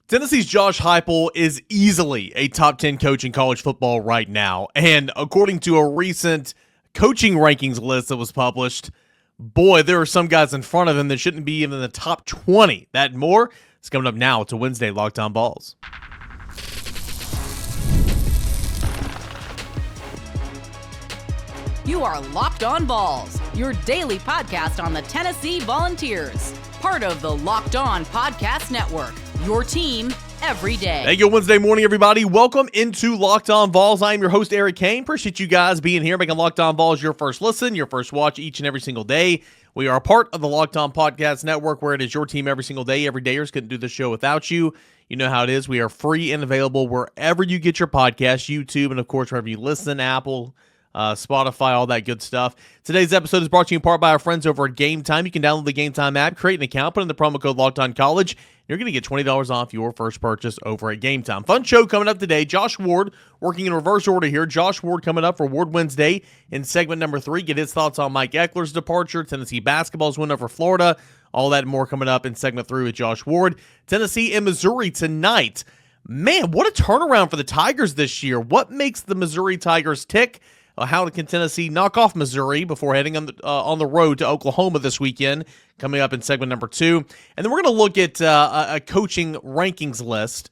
Tennessee's Josh Heupel is easily a top 10 coach in college football right now. And according to a recent coaching rankings list that was published, boy, there are some guys in front of him that shouldn't be even in the top 20. That and more is coming up now to Wednesday Locked On Vols. You are Locked On Vols, your daily podcast on the Tennessee Volunteers. Part of the Locked On Podcast Network, your team every day. Thank you. Wednesday morning, everybody. Welcome into Locked On Vols. I am your host, Eric Cain. Appreciate you guys being here, making Locked On Vols your first listen, your first watch each and every single day. We are a part of the Locked On Podcast Network, where it is your team every single day. Every dayers couldn't do this show without you. You know how it is. We are free and available wherever you get your podcasts, YouTube, and of course, wherever you listen, Apple, Spotify, all that good stuff. Today's episode is brought to you in part by our friends over at Game Time. You can download the Game Time app, create an account, put in the promo code LOCKEDONCollege. You're going to get $20 off your first purchase over at Game Time. Fun show coming up today. Josh Ward working in reverse order here. Josh Ward coming up for Ward Wednesday in segment number 3. Get his thoughts on Mike Ekeler's departure, Tennessee basketball's win over Florida, all that and more coming up in segment 3 with Josh Ward. Tennessee and Missouri tonight. Man, what a turnaround for the Tigers this year. What makes the Missouri Tigers tick? How can Tennessee knock off Missouri before heading on the road to Oklahoma this weekend, coming up in segment number 2. And then we're going to look at a coaching rankings list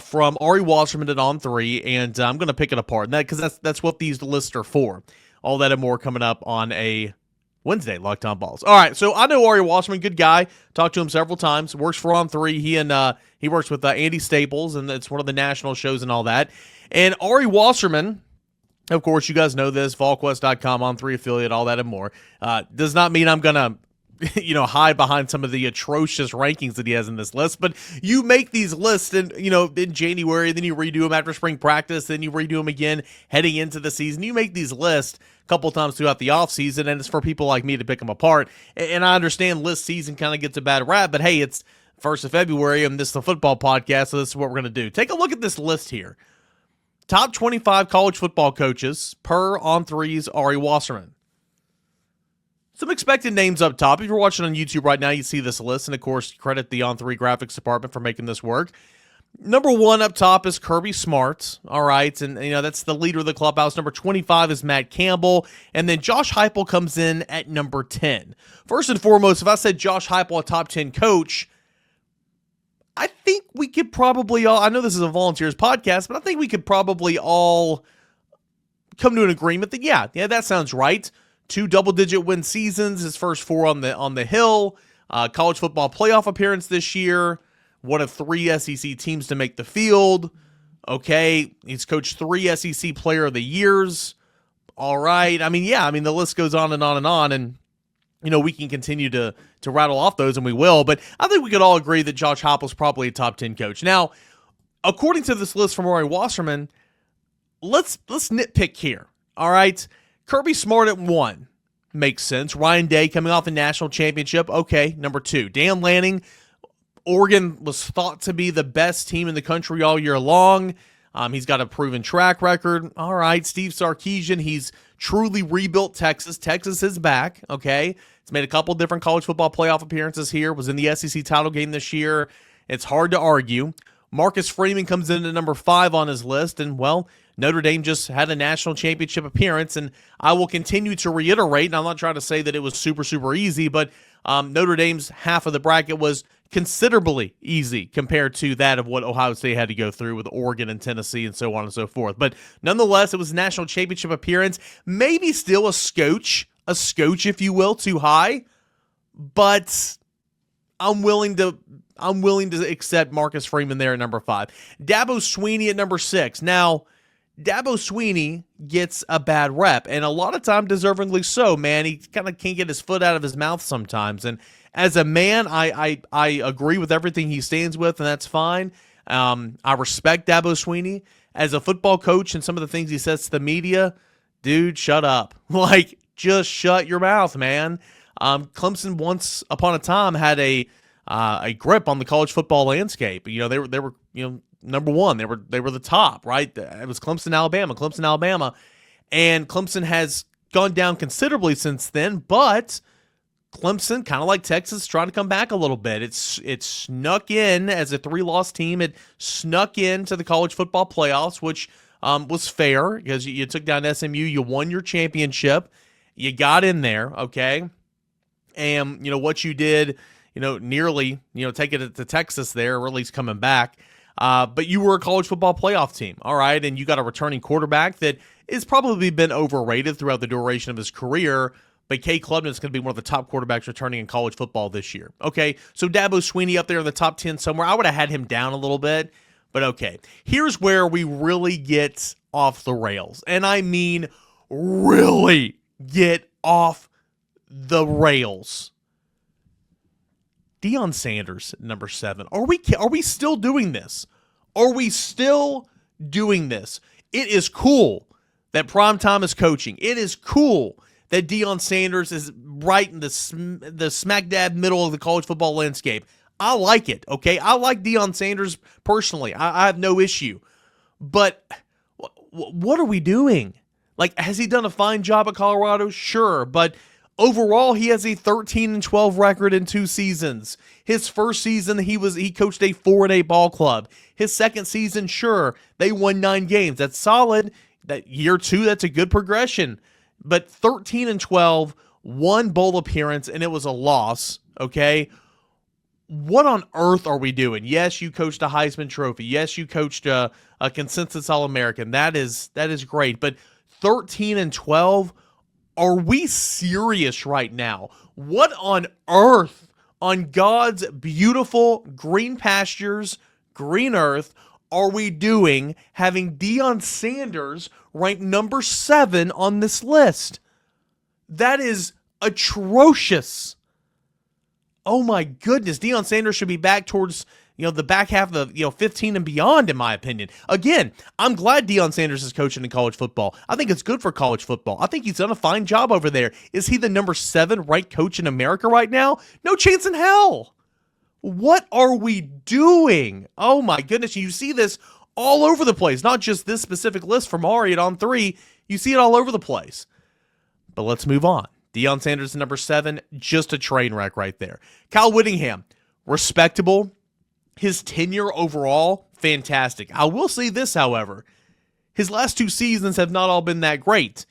from Ari Wasserman at On3, and I'm going to pick it apart, because that's what these lists are for. All that and more coming up on a Wednesday Locked On Vols. All right, so I know Ari Wasserman, good guy. Talked to him several times. Works for On3. He works with Andy Staples, and it's one of the national shows and all that. And Ari Wasserman, of course, you guys know this, VolQuest.com, On3 affiliate, all that and more. Does not mean I'm going to, hide behind some of the atrocious rankings that he has in this list, but you make these lists in January, then you redo them after spring practice, then you redo them again heading into the season. You make these lists a couple times throughout the offseason, and it's for people like me to pick them apart. And I understand list season kind of gets a bad rap, but hey, it's 1st of February, and this is the football podcast, so this is what we're going to do. Take a look at this list here. Top 25 college football coaches per On3's Ari Wasserman. Some expected names up top. If you're watching on YouTube right now, you see this list. And, of course, credit the On3 graphics department for making this work. Number 1 up top is Kirby Smart. All right. And, that's the leader of the clubhouse. Number 25 is Matt Campbell. And then Josh Heupel comes in at number 10. First and foremost, if I said Josh Heupel, a top 10 coach, I think we could probably all, I know this is a Volunteers podcast, but I think we could probably all come to an agreement that, yeah, that sounds right. 2 double-digit win seasons, his first 4 on the Hill, college football playoff appearance this year, one of 3 SEC teams to make the field. Okay, he's coached 3 SEC Player of the Years. All right, the list goes on and on and on, and we can continue to rattle off those, and we will. But I think we could all agree that Josh Heupel is probably a top 10 coach. Now, according to this list from Ari Wasserman, let's nitpick here. All right, Kirby Smart at 1 makes sense. Ryan Day coming off the national championship. Okay, number 2. Dan Lanning, Oregon was thought to be the best team in the country all year long. He's got a proven track record. All right, Steve Sarkisian, he's truly rebuilt Texas. Texas is back, okay? It's made a couple different college football playoff appearances here, was in the SEC title game this year. It's hard to argue. Marcus Freeman comes in at number 5 on his list, and, well, Notre Dame just had a national championship appearance, and I will continue to reiterate, and I'm not trying to say that it was super, super easy, but Notre Dame's half of the bracket was considerably easy compared to that of what Ohio State had to go through with Oregon and Tennessee and so on and so forth. But nonetheless, it was a national championship appearance, maybe still a scotch, if you will, too high, but I'm willing to accept Marcus Freeman there at number 5. Dabo Swinney at number 6. Now, Dabo Swinney gets a bad rep, and a lot of time deservingly so, man. He kind of can't get his foot out of his mouth sometimes, and as a man, I agree with everything he stands with, and that's fine. I respect Dabo Swinney. As a football coach and some of the things he says to the media, dude, shut up. Just shut your mouth, man. Clemson once upon a time had a grip on the college football landscape. They were number 1. They were the top, right? It was Clemson, Alabama, and Clemson has gone down considerably since then, but Clemson, kind of like Texas, trying to come back a little bit. It snuck in as a 3-loss team. It snuck into the college football playoffs, which was fair because you took down SMU. You won your championship. You got in there, okay? And, what you did, nearly, take it to Texas there, or at least coming back. But you were a college football playoff team, all right? And you got a returning quarterback that has probably been overrated throughout the duration of his career, but Kay Klubnik is going to be one of the top quarterbacks returning in college football this year. Okay, so Dabo Swinney up there in the top 10 somewhere. I would have had him down a little bit, but okay. Here's where we really get off the rails, and I mean really get off the rails. Deion Sanders, number 7. Are we still doing this? Are we still doing this? It is cool that Primetime is coaching. It is cool that Deion Sanders is right in the smack dab middle of the college football landscape. I like it, okay? I like Deion Sanders personally. I have no issue. But what are we doing? Like, has he done a fine job at Colorado? Sure, but overall, he has a 13-12 record in 2 seasons. His first season, he coached a 4-8 ball club. His second season, sure, they won 9 games. That's solid. That year 2, that's a good progression. But 13-12, 1 bowl appearance, and it was a loss, okay? What on earth are we doing? Yes, you coached a Heisman Trophy. Yes, you coached a consensus All-American. That is great. But 13-12, are we serious right now? What on earth, on God's beautiful green pastures, green earth, are we doing having Deion Sanders ranked number 7 on this list? That is atrocious. Oh my goodness. Deion Sanders should be back towards, the back half of, 15 and beyond, in my opinion. Again, I'm glad Deion Sanders is coaching in college football. I think it's good for college football. I think he's done a fine job over there. Is he the number 7 ranked coach in America right now? No chance in hell. What are we doing? Oh my goodness. You see this all over the place. Not just this specific list from Ari at On 3. You see it all over the place. But let's move on. Deion Sanders, number 7, just a train wreck right there. Kyle Whittingham, respectable. His tenure overall, fantastic. I will say this, however. His last 2 seasons have not all been that great.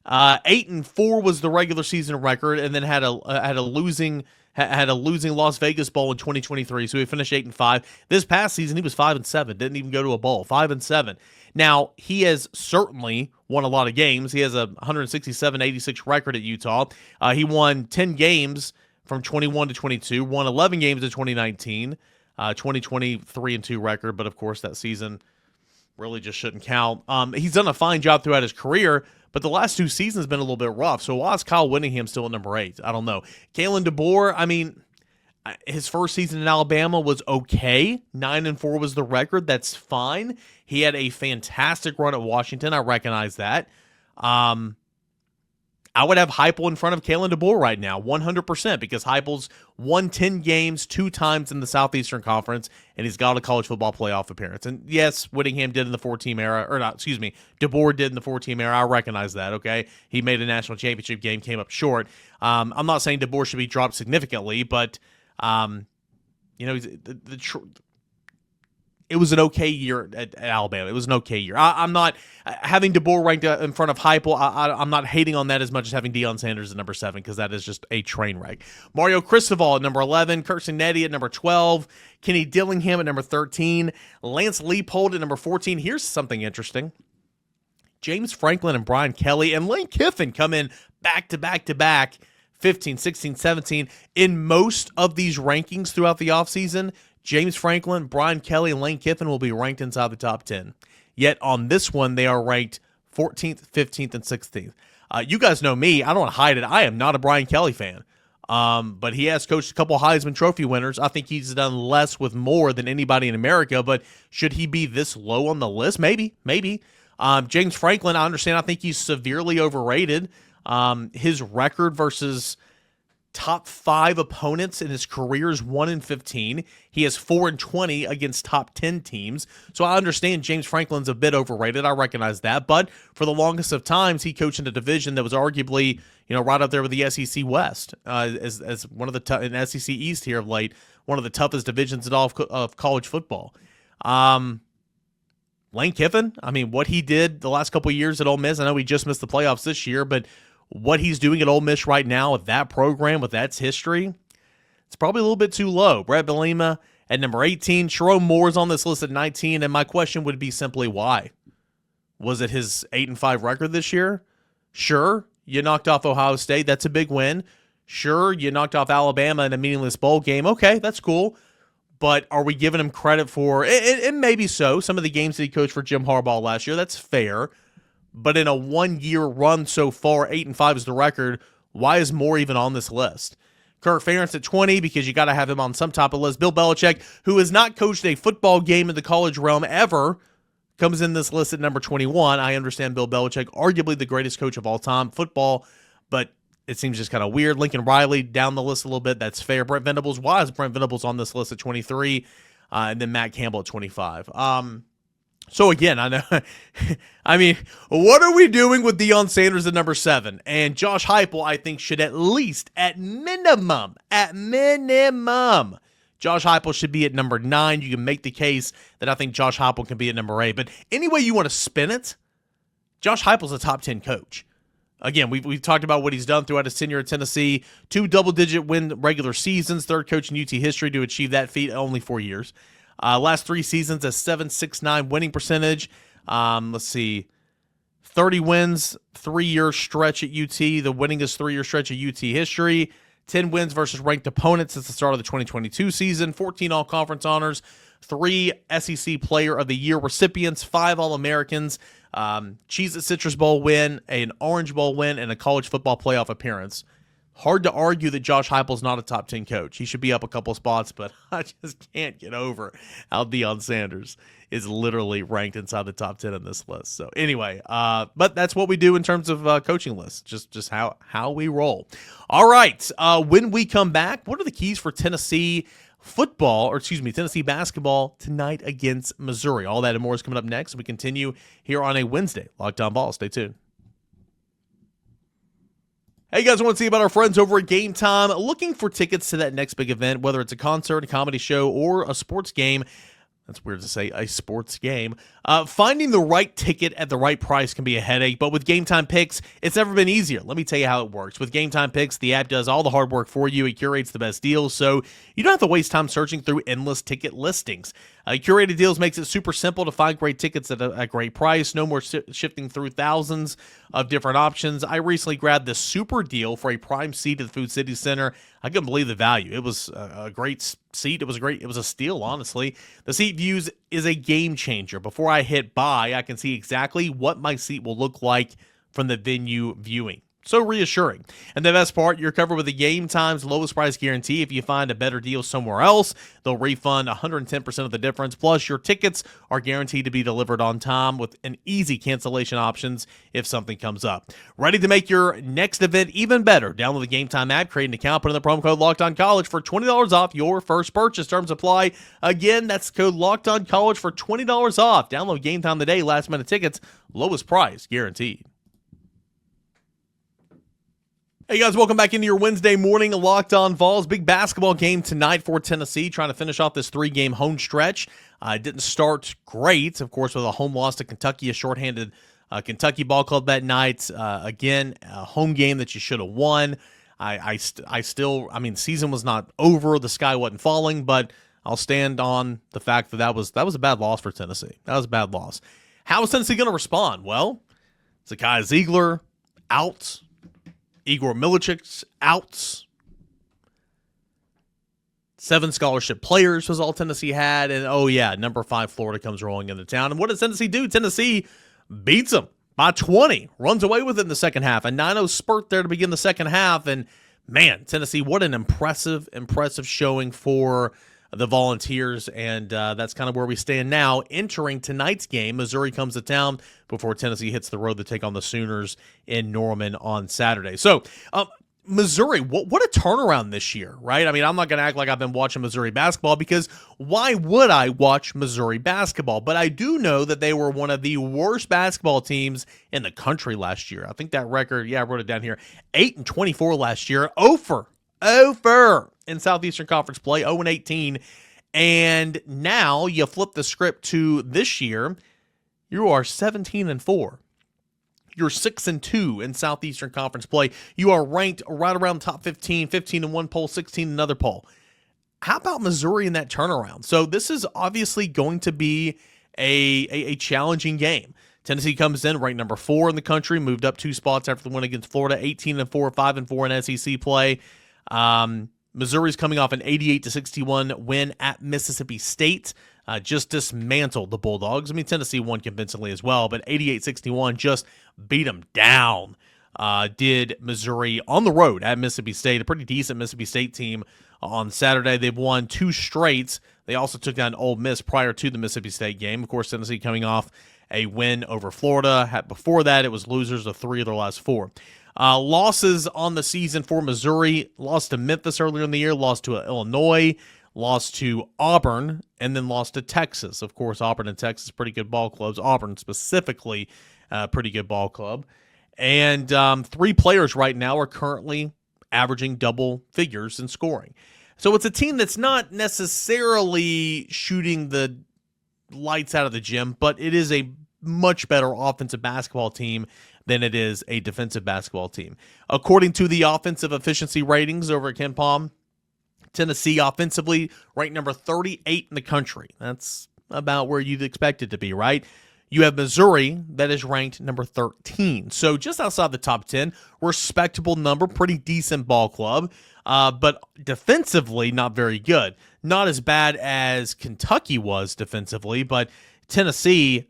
8-4 was the regular season record, and then had a losing Las Vegas Bowl in 2023. So he finished 8-5. This past season, he was 5-7. Didn't even go to a bowl. 5-7. Now, he has certainly won a lot of games. He has a 167-86 record at Utah. He won 10 games from 21 to 22. Won 11 games in 2019. 2023-2 record, but of course that season really just shouldn't count. He's done a fine job throughout his career, but the last 2 seasons have been a little bit rough. So why is Kyle Whittingham still at number 8? I don't know. Kalen DeBoer, I mean, his first season in Alabama was okay. 9-4 was the record. That's fine. He had a fantastic run at Washington. I recognize that. I would have Heupel in front of Kalen DeBoer right now, 100%, because Heupel's won 10 games 2 times in the Southeastern Conference, and he's got a college football playoff appearance. And yes, Whittingham did in the 4-team era, or not, excuse me, DeBoer did in the 4-team era. I recognize that, okay? He made a national championship game, came up short. I'm not saying DeBoer should be dropped significantly, but, it was an okay year at Alabama. It was an okay year. I'm not having DeBoer ranked in front of Heupel. I'm not hating on that as much as having Deion Sanders at number 7, because that is just a train wreck. Mario Cristobal at number 11, Kirk Cignetti at number 12, Kenny Dillingham at number 13, Lance Leipold at number 14. Here's something interesting. James Franklin and Brian Kelly and Lane Kiffin come in back to back to back, 15, 16, 17. In most of these rankings throughout the offseason, James Franklin, Brian Kelly, and Lane Kiffin will be ranked inside the top 10. Yet on this one, they are ranked 14th, 15th, and 16th. You guys know me. I don't want to hide it. I am not a Brian Kelly fan. But he has coached a couple Heisman Trophy winners. I think he's done less with more than anybody in America. But should he be this low on the list? Maybe. James Franklin, I understand. I think he's severely overrated. His record versus top 5 opponents in his career is 1-15. He has 4-20 against top 10 teams. So I understand James Franklin's a bit overrated. I recognize that. But for the longest of times, he coached in a division that was arguably, right up there with the SEC West as one of the in SEC East here of late, one of the toughest divisions in all of college football. Lane Kiffin, what he did the last couple of years at Ole Miss, I know he just missed the playoffs this year, but what he's doing at Ole Miss right now with that program, with that history, it's probably a little bit too low. Brett Bielema at number 18. Sharon Moore's on this list at 19, and my question would be simply why? Was it his 8-5 record this year? Sure, you knocked off Ohio State. That's a big win. Sure, you knocked off Alabama in a meaningless bowl game. Okay, that's cool. But are we giving him credit for it? And maybe so. Some of the games that he coached for Jim Harbaugh last year, that's fair. But in a one-year run so far, 8-5 is the record. Why is Moore even on this list? Kirk Ferentz at 20 because you got to have him on some type of list. Bill Belichick, who has not coached a football game in the college realm ever, comes in this list at number 21. I understand Bill Belichick, arguably the greatest coach of all time, football, but it seems just kind of weird. Lincoln Riley down the list a little bit. That's fair. Brent Venables, why is Brent Venables on this list at 23? And then Matt Campbell at 25. So again, I know, what are we doing with Deion Sanders at number 7? And Josh Heupel, I think, should at least, at minimum, Josh Heupel should be at number 9. You can make the case that I think Josh Heupel can be at number 8. But any way you want to spin it, Josh Heupel's a top 10 coach. Again, we've talked about what he's done throughout his tenure at Tennessee. 2 double-digit win regular seasons, 3rd coach in UT history to achieve that feat, only 4 years. Last 3 seasons, a 7.69 winning percentage. Let's see, 30 wins, 3-year stretch at UT, the winningest 3-year stretch at UT history. 10 wins versus ranked opponents since the start of the 2022 season. 14 all-conference honors, 3 SEC Player of the Year recipients, 5 All-Americans, Cheez-It Citrus Bowl win, an Orange Bowl win, and a college football playoff appearance. Hard to argue that Josh Heupel's not a top 10 coach. He should be up a couple spots, but I just can't get over how Deion Sanders is literally ranked inside the top 10 in this list. So anyway, but that's what we do in terms of coaching lists, just how we roll. All right, when we come back, what are the keys for Tennessee Tennessee basketball tonight against Missouri? All that and more is coming up next. We continue here on a Wednesday. Locked On Vols. Stay tuned. Hey guys, I want to see about our friends over at Game Time. Looking for tickets to that next big event, whether it's a concert, a comedy show, or a sports game. That's weird to say, a sports game. Finding the right ticket at the right price can be a headache, but with Game Time Picks, it's never been easier. Let me tell you how it works. With Game Time Picks, the app does all the hard work for you. It curates the best deals, so you don't have to waste time searching through endless ticket listings. Curated deals makes it super simple to find great tickets at a great price. No more shifting through thousands of different options. I recently grabbed the super deal for a prime seat at the Food City Center. I couldn't believe the value. It was a great seat. It was a steal, honestly. The seat views is a game changer. Before I hit buy, I can see exactly what my seat will look like from the venue viewing. So reassuring. And the best part, you're covered with the Game Time's lowest price guarantee. If you find a better deal somewhere else, they'll refund 110% of the difference. Plus, your tickets are guaranteed to be delivered on time with an easy cancellation options if something comes up. Ready to make your next event even better? Download the Game Time app, create an account, put in the promo code LOCKEDONCollege for $20 off your first purchase. Terms apply. Again, that's code LOCKEDONCollege for $20 off. Download Game Time today. Last minute tickets, lowest price guaranteed. Hey guys, welcome back into your Wednesday morning Locked On Vols. Big basketball game tonight for Tennessee, trying to finish off this 3-game home stretch. It didn't start great, of course, with a home loss to Kentucky, a shorthanded Kentucky ball club that night. Again, a home game that you should have won. I still, the season was not over, the sky wasn't falling, but I'll stand on the fact that was a bad loss for Tennessee. That was a bad loss. How is Tennessee going to respond? Well, Zakai Ziegler out. Igor Milicic out. 7 scholarship players was all Tennessee had. And, number 5 Florida comes rolling into town. And what does Tennessee do? Tennessee beats them by 20. Runs away with it in the second half. A 9-0 spurt there to begin the second half. And, man, Tennessee, what an impressive showing for the Volunteers. And that's kind of where we stand now. Entering tonight's game, Missouri comes to town before Tennessee hits the road to take on the Sooners in Norman on Saturday. So, Missouri, what a turnaround this year, right? I mean, I'm not going to act like I've been watching Missouri basketball because why would I watch Missouri basketball? But I do know that they were one of the worst basketball teams in the country last year. I think that record, I wrote it down here, 8-24 last year, over in Southeastern Conference play, 0-18. And now you flip the script to this year, you are 17-4. You're 6-2 in Southeastern Conference play. You are ranked right around top 15, 15 in one poll, 16 in another poll. How about Missouri in that turnaround? So this is obviously going to be a challenging game. Tennessee comes in ranked number 4 in the country, moved up 2 spots after the win against Florida, 18-4, 5-4 in SEC play. Missouri's coming off an 88-61 win at Mississippi State. Just dismantled the Bulldogs. I mean, Tennessee won convincingly as well, but 88-61 just beat them down. Did Missouri on the road at Mississippi State, a pretty decent Mississippi State team on Saturday. They've won 2 straights. They also took down Ole Miss prior to the Mississippi State game. Of course, Tennessee coming off a win over Florida. Before that, it was losers of 3 of their last 4. Losses on the season for Missouri: lost to Memphis earlier in the year, lost to Illinois, lost to Auburn, and then lost to Texas. Of course, Auburn and Texas, pretty good ball clubs. Auburn specifically, pretty good ball club. And 3 players right now are currently averaging double figures in scoring. So it's a team that's not necessarily shooting the lights out of the gym, but it is a much better offensive basketball team than it is a defensive basketball team. According to the offensive efficiency ratings over at KenPom, Tennessee offensively ranked number 38 in the country. That's about where you'd expect it to be, right? You have Missouri that is ranked number 13. So just outside the top 10, respectable number, pretty decent ball club, but defensively not very good. Not as bad as Kentucky was defensively, but Tennessee,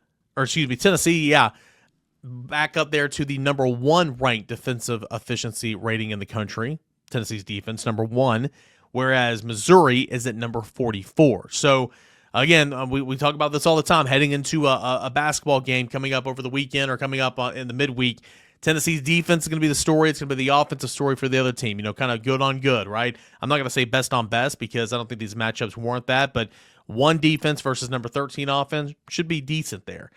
back up there to the number 1 ranked defensive efficiency rating in the country. Tennessee's defense, number 1. Whereas Missouri is at number 44. So, again, we talk about this all the time, heading into a basketball game coming up over the weekend or coming up in the midweek. Tennessee's defense is going to be the story. It's going to be the offensive story for the other team, kind of good on good, right? I'm not going to say best on best because I don't think these matchups warrant that, but 1 defense versus number 13 offense should be decent there.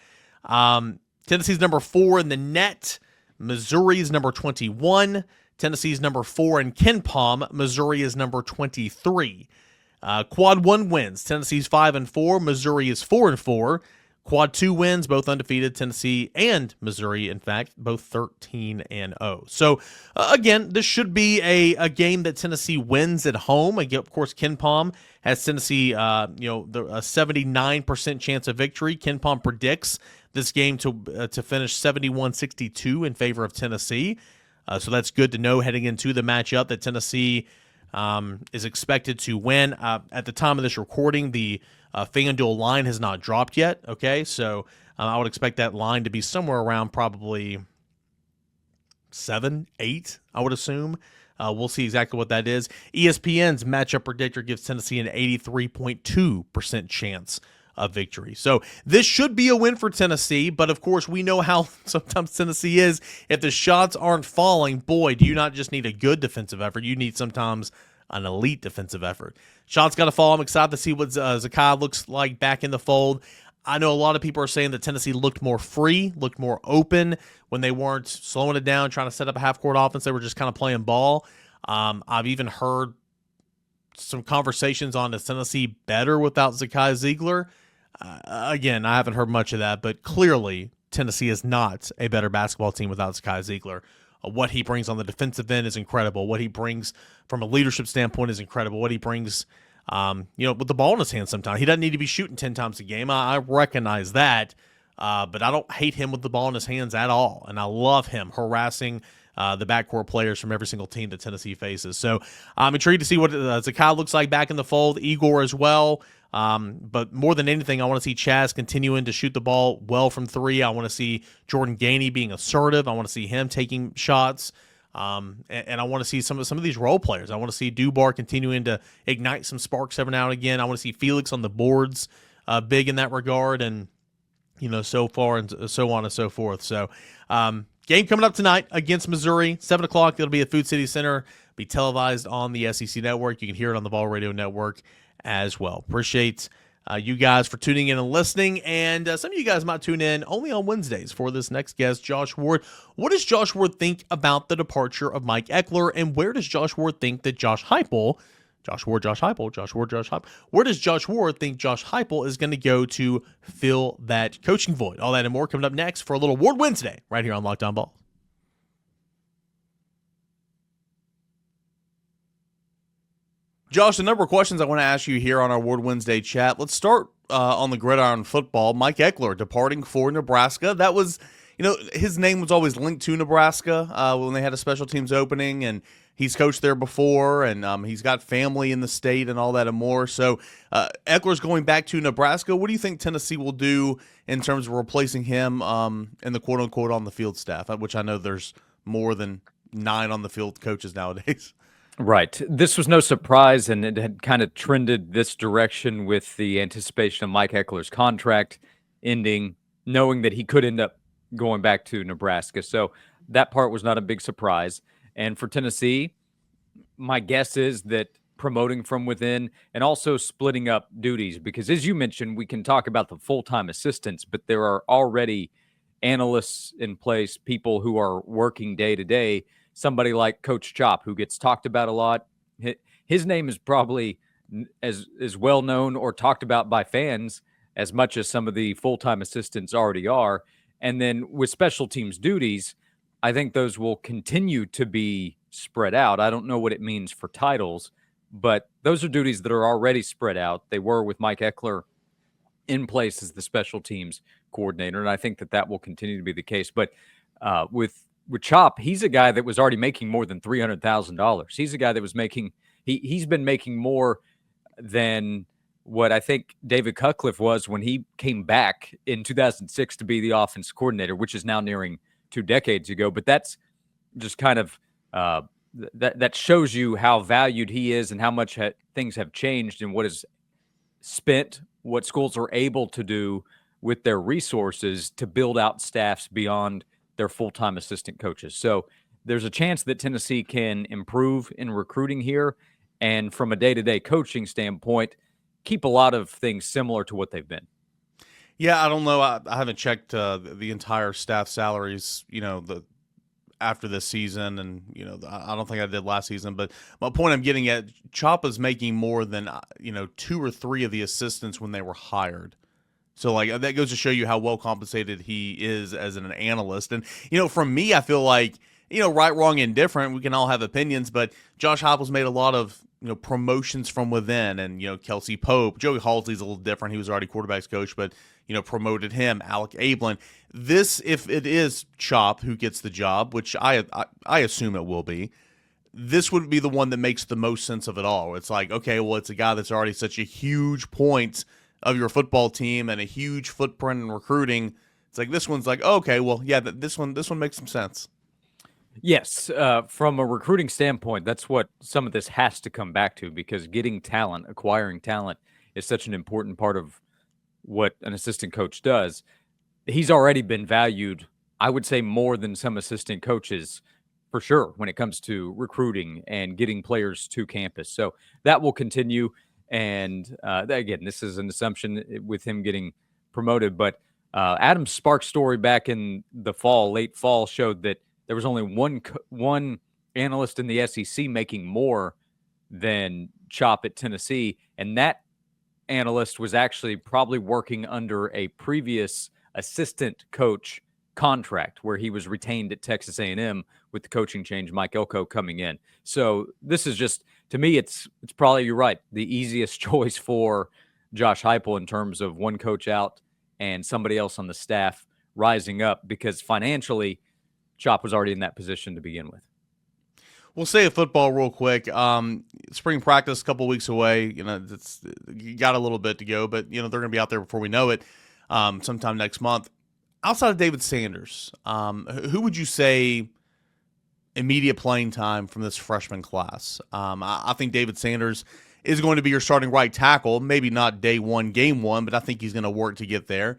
Tennessee's number 4 in the net. Missouri's number 21. Tennessee's number 4 in KenPom. Missouri is number 23. Quad 1 wins. Tennessee's 5-4. Missouri is 4-4. Quad 2 wins, both undefeated. Tennessee and Missouri, in fact, both 13-0. So, again, this should be a game that Tennessee wins at home. Again, of course, KenPom has Tennessee, a 79% chance of victory. KenPom predicts this game to finish 71-62 in favor of Tennessee. So that's good to know heading into the matchup that Tennessee is expected to win. At the time of this recording, the FanDuel line has not dropped yet, okay? So I would expect that line to be somewhere around probably 7, 8, I would assume. We'll see exactly what that is. ESPN's matchup predictor gives Tennessee an 83.2% chance of victory. So this should be a win for Tennessee, but of course we know how sometimes Tennessee is. If the shots aren't falling, boy, do you not just need a good defensive effort, you need sometimes an elite defensive effort. Shots got to fall. I'm excited to see what Zakai looks like back in the fold. I know a lot of people are saying that Tennessee looked more free, looked more open when they weren't slowing it down, trying to set up a half-court offense. They were just kind of playing ball. I've even heard some conversations on is Tennessee better without Zakai Ziegler. Again, I haven't heard much of that, but clearly Tennessee is not a better basketball team without Zakai Ziegler. What he brings on the defensive end is incredible. What he brings from a leadership standpoint is incredible. What he brings, with the ball in his hand sometimes. He doesn't need to be shooting 10 times a game. I recognize that, but I don't hate him with the ball in his hands at all, and I love him harassing the backcourt players from every single team that Tennessee faces. So I'm intrigued to see what Zakai looks like back in the fold. Igor as well. But more than anything, I want to see Chaz continuing to shoot the ball well from 3. I want to see Jordan Gainey being assertive. I want to see him taking shots. And I want to see some of these role players. I want to see Dubar continuing to ignite some sparks every now and again. I want to see Felix on the boards, big in that regard, and so far and so on and so forth. So game coming up tonight against Missouri, 7 o'clock. It'll be at Food City Center, be televised on the SEC Network. You can hear it on the Vol Radio Network as well. Appreciate you guys for tuning in and listening, and some of you guys might tune in only on Wednesdays for this next guest, Josh Ward. What does Josh Ward think about the departure of Mike Ekeler, and where does Josh Ward think that Josh Heupel, where does Josh Ward think Josh Heupel is going to go to fill that coaching void? All that and more coming up next for a little Ward Wednesday right here on Locked On Vols. Josh, a number of questions I want to ask you here on our Ward Wednesday chat. Let's start on the gridiron football. Mike Ekeler departing for Nebraska. That was, his name was always linked to Nebraska when they had a special teams opening, and he's coached there before, and he's got family in the state and all that and more. So Eckler's going back to Nebraska. What do you think Tennessee will do in terms of replacing him in the quote-unquote on-the-field staff, which I know there's more than 9 on-the-field coaches nowadays? Right. This was no surprise, and it had kind of trended this direction with the anticipation of Mike Ekeler's contract ending, knowing that he could end up going back to Nebraska. So that part was not a big surprise. And for Tennessee, my guess is that promoting from within and also splitting up duties, because as you mentioned, we can talk about the full-time assistants, but there are already analysts in place, people who are working day to day. Somebody like Coach Chop, who gets talked about a lot. His name is probably as well known or talked about by fans as much as some of the full-time assistants already are. And then with special teams duties, I think those will continue to be spread out. I don't know what it means for titles, but those are duties that are already spread out. They were with Mike Ekeler in place as the special teams coordinator, and I think that will continue to be the case. But with Chop, he's a guy that was already making more than $300,000. He's a guy that was making he's been making more than what I think David Cutcliffe was when he came back in 2006 to be the offense coordinator, which is now nearing 2 decades ago. But that's just kind of that shows you how valued he is and how much things have changed and what is spent, what schools are able to do with their resources to build out staffs beyond their full-time assistant coaches. So there's a chance that Tennessee can improve in recruiting here, and from a day-to-day coaching standpoint, keep a lot of things similar to what they've been. Yeah, I don't know. I haven't checked the entire staff salaries, after this season, and I don't think I did last season. But my point I'm getting at, Chapa's making more than 2 or 3 of the assistants when they were hired. So, that goes to show you how well compensated he is as an analyst. And, from me, I feel like, right, wrong, and different. We can all have opinions, but Josh Heupel's made a lot of, promotions from within. And, Kelsey Pope, Joey Halsey's a little different. He was already quarterback's coach, but, promoted him. Alec Ablin. This, if it is Chop who gets the job, which I assume it will be, this would be the one that makes the most sense of it all. It's like, okay, well, it's a guy that's already such a huge point of your football team and a huge footprint in recruiting. It's like this one's like, okay, well, yeah, this one makes some sense. Yes, from a recruiting standpoint, that's what some of this has to come back to, because getting talent, acquiring talent is such an important part of what an assistant coach does. He's already been valued, I would say, more than some assistant coaches for sure when it comes to recruiting and getting players to campus. So that will continue. And again, this is an assumption with him getting promoted. But Adam Sparks' story back in the fall, late fall, showed that there was only one analyst in the SEC making more than Chop at Tennessee. And that analyst was actually probably working under a previous assistant coach contract where he was retained at Texas A&M with the coaching change, Mike Elko coming in. So this is just, to me, it's probably, you're right, the easiest choice for Josh Heupel in terms of one coach out and somebody else on the staff rising up, because financially, Chop was already in that position to begin with. We'll say football real quick. Spring practice a couple weeks away. It's got a little bit to go, but they're going to be out there before we know it, sometime next month. Outside of David Sanders, who would you say immediate playing time from this freshman class? I think David Sanders is going to be your starting right tackle. Maybe not day one, game one, but I think he's going to work to get there.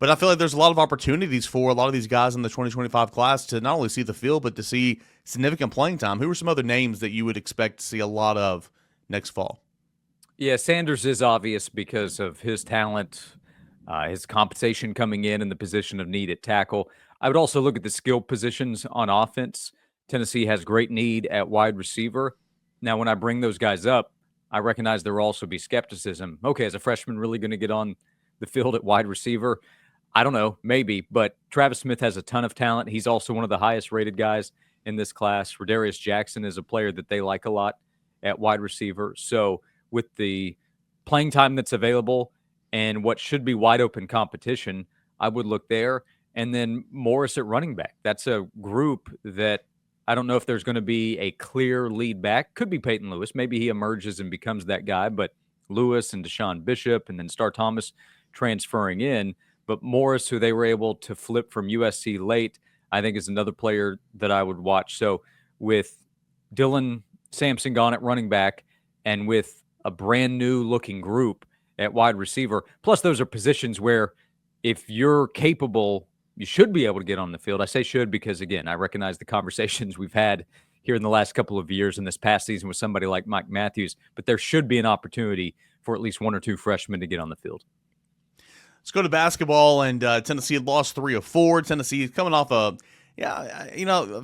But I feel like there's a lot of opportunities for a lot of these guys in the 2025 class to not only see the field, but to see significant playing time. Who are some other names that you would expect to see a lot of next fall? Yeah, Sanders is obvious because of his talent, his compensation coming in the position of need at tackle. I would also look at the skill positions on offense. Tennessee has great need at wide receiver. Now, when I bring those guys up, I recognize there will also be skepticism. Okay, is a freshman really going to get on the field at wide receiver? I don't know, maybe, but Travis Smith has a ton of talent. He's also one of the highest rated guys in this class. Rodarius Jackson is a player that they like a lot at wide receiver. So with the playing time that's available and what should be wide open competition, I would look there. And then Morris at running back. That's a group that I don't know if there's going to be a clear lead back. Could be Peyton Lewis. Maybe he emerges and becomes that guy, but Lewis and Deshaun Bishop and then Star Thomas transferring in. But Morris, who they were able to flip from USC late, I think is another player that I would watch. So with Dylan Sampson gone at running back and with a brand new looking group at wide receiver, plus those are positions where if you're capable, you should be able to get on the field. I say should because, again, I recognize the conversations we've had here in the last couple of years in this past season with somebody like Mike Matthews, but there should be an opportunity for at least one or two freshmen to get on the field. Let's go to basketball, and Tennessee had lost 3 of 4. Tennessee is coming off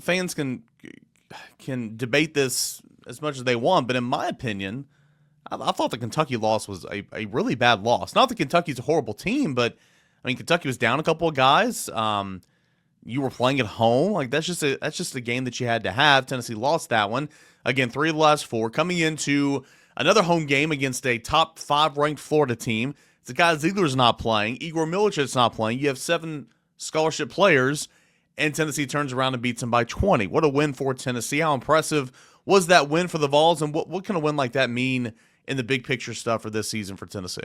fans can debate this as much as they want, but in my opinion, I thought the Kentucky loss was a really bad loss. Not that Kentucky's a horrible team, but I mean Kentucky was down a couple of guys. You were playing at home, like that's just a game that you had to have. Tennessee lost that one. Again, 3 of the last 4, coming into another home game against a top 5 ranked Florida team. Zakai Ziegler's not playing. Igor Milicic's not playing. You have 7 scholarship players, and Tennessee turns around and beats them by 20. What a win for Tennessee. How impressive was that win for the Vols, and what can a win like that mean in the big picture stuff for this season for Tennessee?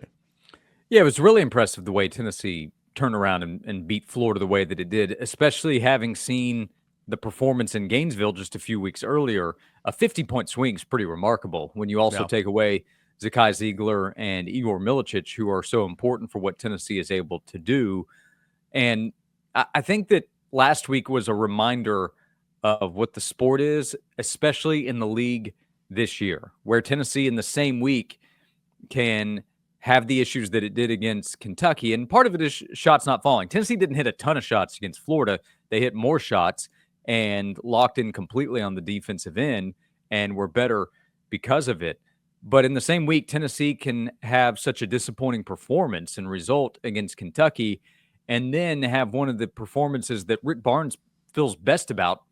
Yeah, it was really impressive the way Tennessee turned around and beat Florida the way that it did, especially having seen the performance in Gainesville just a few weeks earlier. A 50-point swing is pretty remarkable when you also take away Zakai Ziegler and Igor Milicic, who are so important for what Tennessee is able to do. And I think that last week was a reminder of what the sport is, especially in the league this year, where Tennessee in the same week can have the issues that it did against Kentucky. And part of it is shots not falling. Tennessee didn't hit a ton of shots against Florida. They hit more shots and locked in completely on the defensive end and were better because of it. But in the same week, Tennessee can have such a disappointing performance and result against Kentucky and then have one of the performances that Rick Barnes feels best about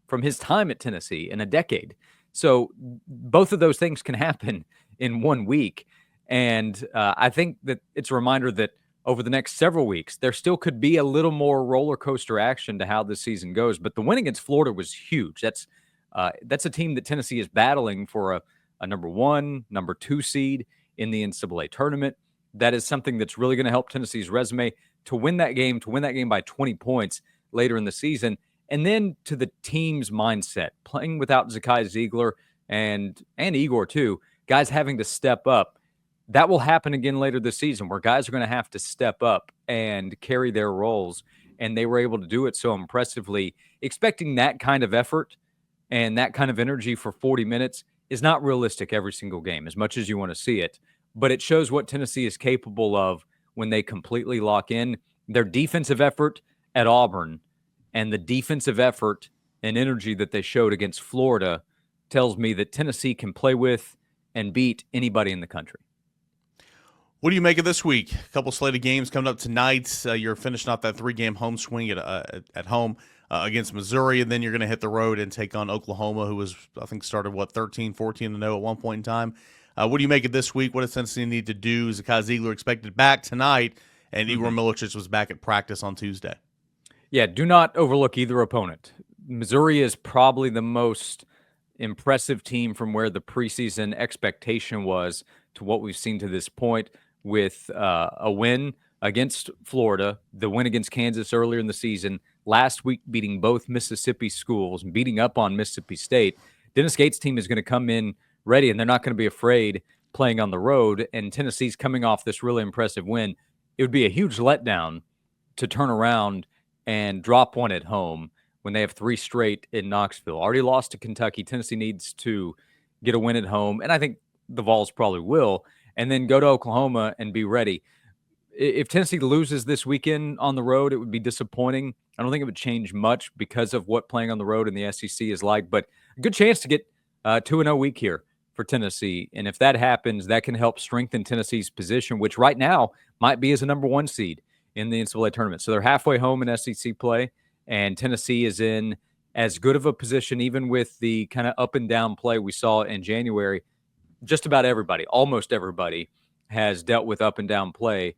from his time at Tennessee in a decade. So both of those things can happen in 1 week. And I think that it's a reminder that over the next several weeks, there still could be a little more roller coaster action to how this season goes. But the win against Florida was huge. That's a team that Tennessee is battling for a number 1, number 2 seed in the NCAA tournament. That is something that's really going to help Tennessee's resume to win that game by 20 points later in the season. And then to the team's mindset, playing without Zakai Ziegler and Igor too, guys having to step up. That will happen again later this season where guys are going to have to step up and carry their roles. And they were able to do it so impressively. Expecting that kind of effort and that kind of energy for 40 minutes is not realistic every single game, as much as you want to see it. But it shows what Tennessee is capable of when they completely lock in. Their defensive effort at Auburn and the defensive effort and energy that they showed against Florida tells me that Tennessee can play with and beat anybody in the country. What do you make of this week? A couple slated games coming up tonight. You're finishing off that 3-game home swing at home against Missouri, and then you're going to hit the road and take on Oklahoma, who was, I think, started, 13-14-0 at one point in time. What do you make of this week? What does Tennessee need to do? Zakai Ziegler expected back tonight, and Igor Milicic was back at practice on Tuesday. Yeah, do not overlook either opponent. Missouri is probably the most impressive team from where the preseason expectation was to what we've seen to this point, with a win against Florida, the win against Kansas earlier in the season, last week beating both Mississippi schools and beating up on Mississippi State. Dennis Gates' team is going to come in ready, and they're not going to be afraid playing on the road, and Tennessee's coming off this really impressive win. It would be a huge letdown to turn around and drop one at home when they have 3 straight in Knoxville. Already lost to Kentucky. Tennessee needs to get a win at home, and I think the Vols probably will, and then go to Oklahoma and be ready. If Tennessee loses this weekend on the road, it would be disappointing. I don't think it would change much because of what playing on the road in the SEC is like, but a good chance to get 2-0 week here for Tennessee. And if that happens, that can help strengthen Tennessee's position, which right now might be as a number 1 seed in the NCAA tournament. So they're halfway home in SEC play, and Tennessee is in as good of a position, even with the kind of up and down play we saw in January. Just about everybody, almost everybody, has dealt with up and down play.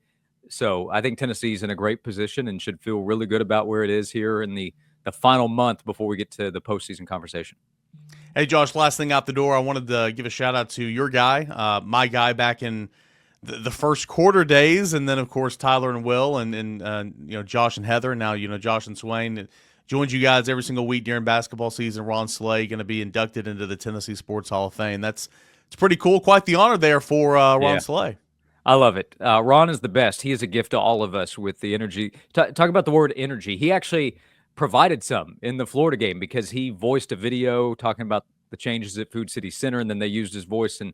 So I think Tennessee's in a great position and should feel really good about where it is here in the final month before we get to the postseason conversation. Hey, Josh, last thing out the door, I wanted to give a shout-out to your guy, my guy back in the first quarter days, and then, of course, Tyler and Will and Josh and Heather, and now, Josh and Swain joined you guys every single week during basketball season. Ron Slay going to be inducted into the Tennessee Sports Hall of Fame. It's pretty cool. Quite the honor there for Ron Slay. I love it. Ron is the best. He is a gift to all of us with the energy. Talk about the word energy. He actually provided some in the Florida game because he voiced a video talking about the changes at Food City Center, and then they used his voice in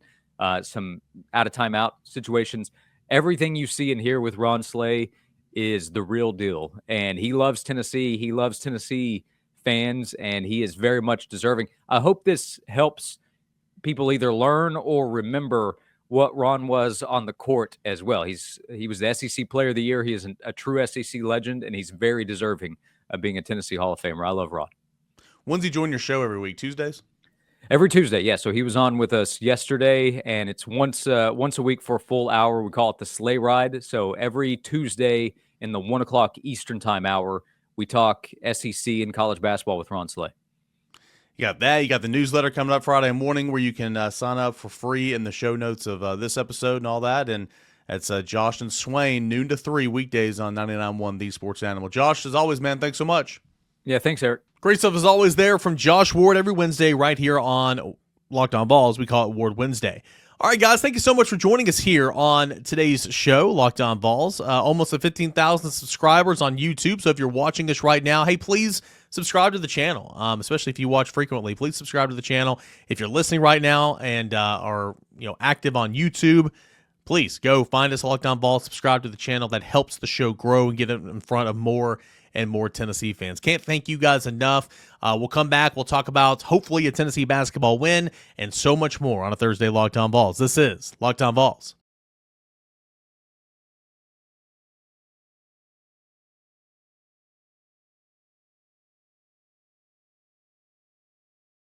some out-of-timeout situations. Everything you see and hear with Ron Slay is the real deal, and he loves Tennessee. He loves Tennessee fans, and he is very much deserving. I hope this helps people either learn or remember what Ron was on the court as well. He was the SEC Player of the Year. He is a true SEC legend, and he's very deserving of being a Tennessee Hall of Famer. I love Ron. When's he join your show every week? Tuesdays? Every Tuesday, yeah. So he was on with us yesterday, and it's once a week for a full hour. We call it the Sleigh Ride. So every Tuesday in the 1 o'clock Eastern time hour, we talk SEC and college basketball with Ron Slay. You got that. You got the newsletter coming up Friday morning where you can sign up for free in the show notes of this episode and all that. And it's Josh and Swain, noon to 3 weekdays on 99.1 The Sports Animal. Josh, as always, man, thanks so much. Yeah, thanks, Eric. Great stuff as always there from Josh Ward every Wednesday right here on Locked On Vols. We call it Ward Wednesday. All right, guys, thank you so much for joining us here on today's show, Locked On Vols. Almost at 15,000 subscribers on YouTube. So if you're watching this right now, hey, please subscribe to the channel, especially if you watch frequently. Please subscribe to the channel. If you're listening right now and are active on YouTube, please go find us, Locked On Vols, subscribe to the channel. That helps the show grow and get it in front of more and more Tennessee fans. Can't thank you guys enough. We'll come back. We'll talk about hopefully a Tennessee basketball win and so much more on a Thursday Locked On Vols. This is Locked On Vols.